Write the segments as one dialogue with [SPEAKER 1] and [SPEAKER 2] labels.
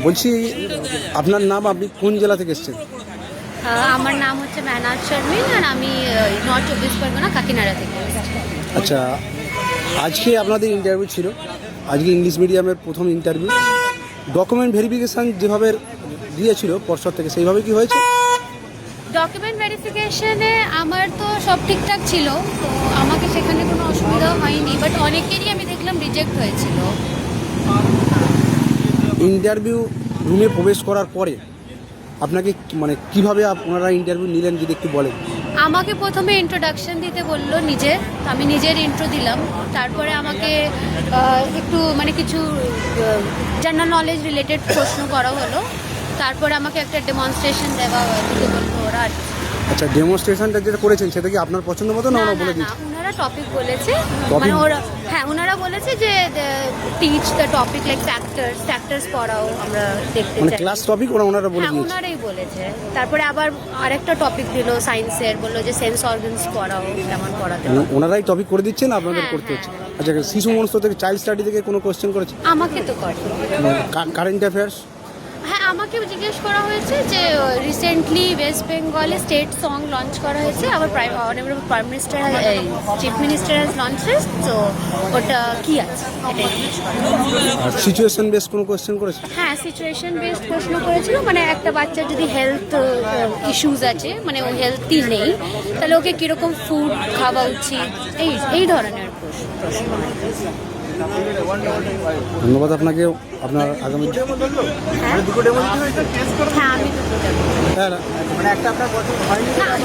[SPEAKER 1] বলছি আপনার নাম, আপনি কোন জেলা থেকে এসেছেন?
[SPEAKER 2] আমার নাম হচ্ছে মেহনাজ শর্মিন আর আমি নর্থ 24 পরগনা কাকিনাড়া থেকে।
[SPEAKER 1] আচ্ছা, আজকে আপনাদের ইন্টারভিউ ছিল, আজকে ইংলিশ মিডিয়ামের প্রথম ইন্টারভিউ। ডকুমেন্ট ভেরিফিকেশান যেভাবে দিয়েছিল পর্ষদ থেকে, সেইভাবে কি হয়েছে?
[SPEAKER 2] ডকুমেন্ট ভেরিফিকেশনে আমার তো সব ঠিকঠাক ছিল, তো আমাকে সেখানে কোনো অসুবিধা হয়নি, বাট অনেকেরই আমি দেখলাম রিজেক্ট হয়েছিল।
[SPEAKER 1] ইন্টারভিউ রুমে প্রবেশ করার পরে আপনাকে মানে কিভাবে ওনারা ইন্টারভিউ নিলেন যদি একটু বলেন।
[SPEAKER 2] আমাকে প্রথমে ইন্ট্রোডাকশন দিতে বললো নিজের, আমি নিজের ইন্ট্রো দিলাম। তারপরে আমাকে একটু মানে কিছু জেনারেল নলেজ রিলেটেড প্রশ্ন করা হলো। তারপরে আমাকে একটা ডেমনস্ট্রেশন দিতে বললো ওরা।
[SPEAKER 1] আচ্ছা, ডেমনস্ট্রেশনটা যেটা করেছেন সেটা কি আপনার পছন্দ মতো না ওরা বলে দিয়েছে?
[SPEAKER 2] ওনারা টপিক বলেছে, মানে ওরা ওনারা বলেছে যে teach the topic like factors পড়াও, আমরা দেখতে
[SPEAKER 1] মানে
[SPEAKER 2] চাই।
[SPEAKER 1] ক্লাস টপিক ওনারা বলে দিয়েছে?
[SPEAKER 2] ওনারাই বলেছে। তারপরে আবার আরেকটা টপিক দিল সায়েন্সের, বললো যে সেন্স অর্গানস পড়াও, কেমন পড়াতে।
[SPEAKER 1] ওনারাই টপিক করে দিচ্ছেন, আপনাদের করতে হচ্ছে? আচ্ছা, শিশু মনস্ত থেকে, চাইল্ড স্টাডি থেকে কোনো কোশ্চেন করেছে?
[SPEAKER 2] আমাকে তো করে।
[SPEAKER 1] Current affairs?
[SPEAKER 2] হ্যাঁ, আমাকে জিজ্ঞেস করা হয়েছে যে রিসেন্টলি ওয়েস্ট বেঙ্গলে স্টেট সং লঞ্চ করা হয়েছে, আবার prime minister chief minister has launches, তো ওটা কি আছে এটাই জিজ্ঞেস করা।
[SPEAKER 1] আর সিচুয়েশন বেস কোনো কোশ্চেন করেছে?
[SPEAKER 2] হ্যাঁ, সিচুয়েশন বেসড প্রশ্ন করেছিল, মানে একটা বাচ্চার যদি হেলথ ইস্যুস আছে, মানে ও হেলথই নেই, তাহলে ওকে কীরকম ফুড খাওয়া উচিত, এই ধরনের প্রশ্ন।
[SPEAKER 1] ধন্যবাদ আপনাকে। আপনার আগামী
[SPEAKER 2] হ্যাঁ, আমি দুটো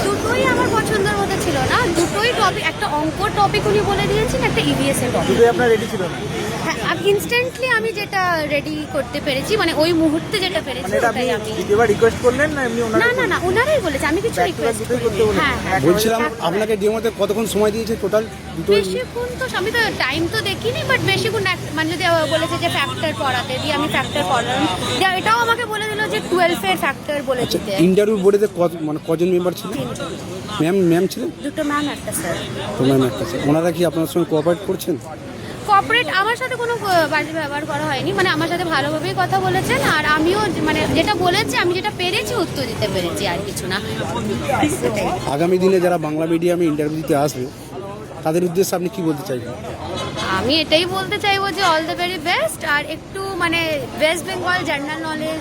[SPEAKER 2] দুটোই আমার পছন্দের মধ্যে ছিল না, দুটোই টপিক, একটা অঙ্ক টপিক উনি বলে দিয়েছেন, একটা ইভিএস এর টপিক।
[SPEAKER 3] দুটোই আপনার রেডি ছিল না?
[SPEAKER 2] হ্যাঁ, ইনস্ট্যান্টলি আমি যেটা রেডি করতে পেরেছি, মানে ওই মুহূর্তে যেটা পেরেছি ওটাই আমি।
[SPEAKER 3] দ্বিতীয়বার রিকোয়েস্ট করলেন না এমনি ওনারা?
[SPEAKER 2] না, ওনারাই বলেছে, আমি কিছু রিকোয়েস্ট করিনি। হ্যাঁ,
[SPEAKER 1] বলছিলাম আপনাকে ডেমোতে কতক্ষণ সময় দিয়েছে টোটাল?
[SPEAKER 2] বেশিক্ষণ তো আমি তো টাইম তো দেখিনি, বাট বেশিক্ষণ মানে যদি বলেছে যে ফ্যাক্টর পড়াতে দিয়ে আমি ফ্যাক্টর পড়ালাম, দিয়ে এটাও আমাকে বলে দিল যে 12 এর ফ্যাক্টর বলে দিতে।
[SPEAKER 1] ইন্টারভিউ বোর্ডেতে মানে কজন মেম্বার ছিলেন? ম্যাম ছিলেন?
[SPEAKER 2] দুটো ম্যাম, একটা স্যার।
[SPEAKER 1] তো ম্যাম একটা স্যার। ওনারা কি আপনার সঙ্গে কোঅপারেট করছেন?
[SPEAKER 2] কর্পোরেট আমার সাথে কোনো বাজে ব্যবহার করা হয়নি, মানে আমার সাথে ভালোভাবেই কথা বলেছেন, আর আমিও মানে যেটা বলেছি, আমি যেটা পেরেছি উত্তর দিতে পেরেছি, আর কিছু না।
[SPEAKER 1] আগামী দিনে যারা বাংলা মিডিয়ামে ইন্টারভিউ দিতে আসবে তাদের উদ্দেশ্যে আপনি কি বলতে চাইবেন?
[SPEAKER 2] আমি এটাই বলতে চাইবো যে অল দ্য ভেরি বেস্ট, আর একটু মানে ওয়েস্ট বেঙ্গল জেনারেল নলেজ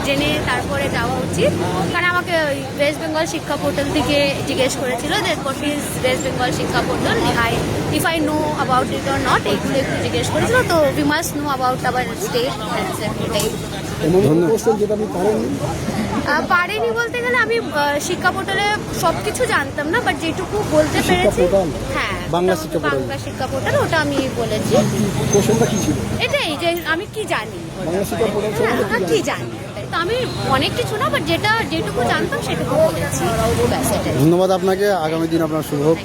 [SPEAKER 2] জেনে তারপরে যাওয়া উচিত। কারণ আমাকে ওয়েস্ট বেঙ্গল শিক্ষা পোর্টাল থেকে জিজ্ঞেস করেছিল যে হোয়াট ইজ ওয়েস্ট বেঙ্গল শিক্ষা portal, if I know about it or not, এইগুলো একটু জিজ্ঞেস করেছিল। তো we must know about our state, এটাই। পারিনি বলতে গেলে আমি শিক্ষা পোর্টালে সব কিছু জানতাম না, বাট যেটুকু বলতে পেরেছি, হ্যাঁ,
[SPEAKER 1] বাংলা
[SPEAKER 2] শিক্ষা পোর্টাল ওটা আমি বলেছি। এটাই যে আমি কি জানি, কি জানি, তো আমি অনেক কিছু না, বাট যেটুকু জানতাম সেটুকু বলেছি।
[SPEAKER 1] ধন্যবাদ আপনাকে। আগামী দিন আপনার শুভ হোক।